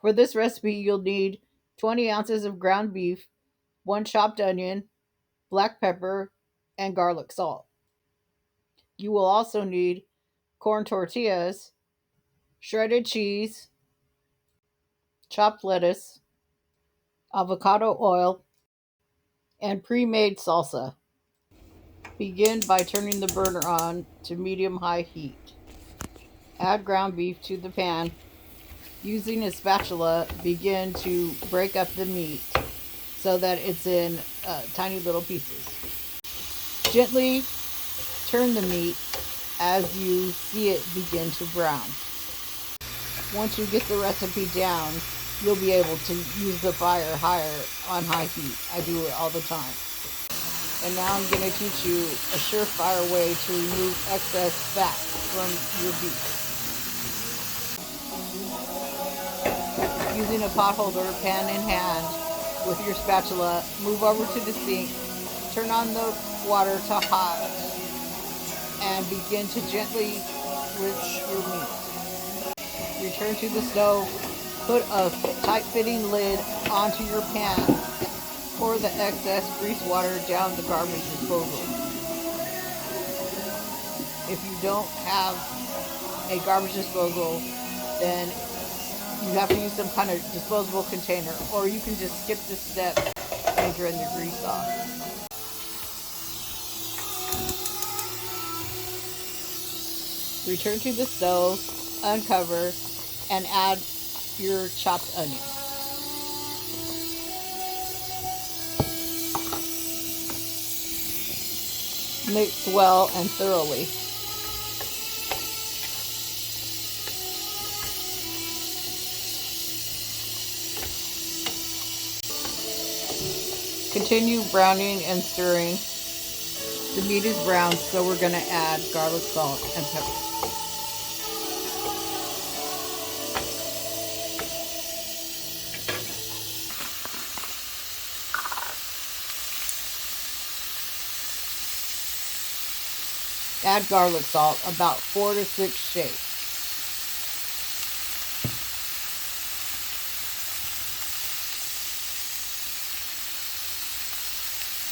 For this recipe, you'll need 20 ounces of ground beef, one chopped onion, black pepper, and garlic salt. You will also need corn tortillas, shredded cheese, chopped lettuce, avocado oil, and pre-made salsa. Begin by turning the burner on to medium-high heat. Add ground beef to the pan. Using a spatula, begin to break up the meat so that it's in tiny little pieces. Gently turn the meat as you see it begin to brown. Once you get the recipe down, you'll be able to use the fire higher on high heat. I do it all the time. And now I'm going to teach you a surefire way to remove excess fat from your beef. Using a pot holder, pan in hand, with your spatula, move over to the sink, turn on the water to hot, and begin to gently rinse your meat. Return to the stove, put a tight-fitting lid onto your pan, pour the excess grease water down the garbage disposal. If you don't have a garbage disposal, then you have to use some kind of disposable container, or you can just skip this step and drain the grease off. Return to the stove, uncover, and add your chopped onion. Mix well and thoroughly. Continue browning and stirring. The meat is brown, so we're going to add garlic, salt, and pepper. Add garlic salt, about 4 to 6 shakes.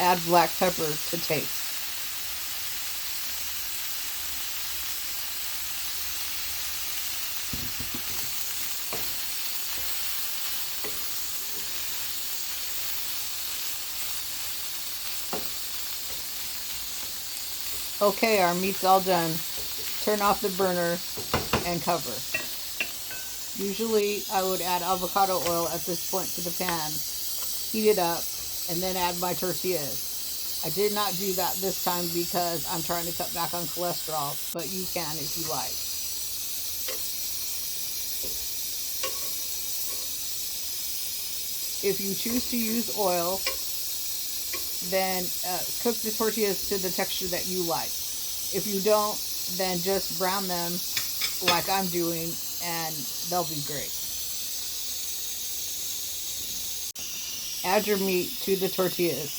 Add black pepper to taste. Okay, our meat's all done. Turn off the burner and cover. Usually I would add avocado oil at this point to the pan, heat it up, and then add my tortillas. I did not do that this time because I'm trying to cut back on cholesterol, but you can if you like. If you choose to use oil, then cook the tortillas to the texture that you like. If you don't, then just brown them like I'm doing and they'll be great. Add your meat to the tortillas.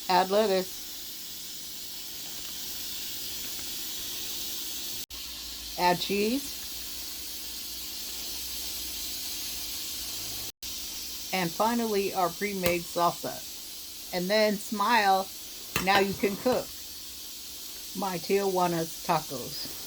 Add lettuce. Add cheese. And finally, our pre-made salsa. And then smile, now you can cook. My Tia Juana's tacos.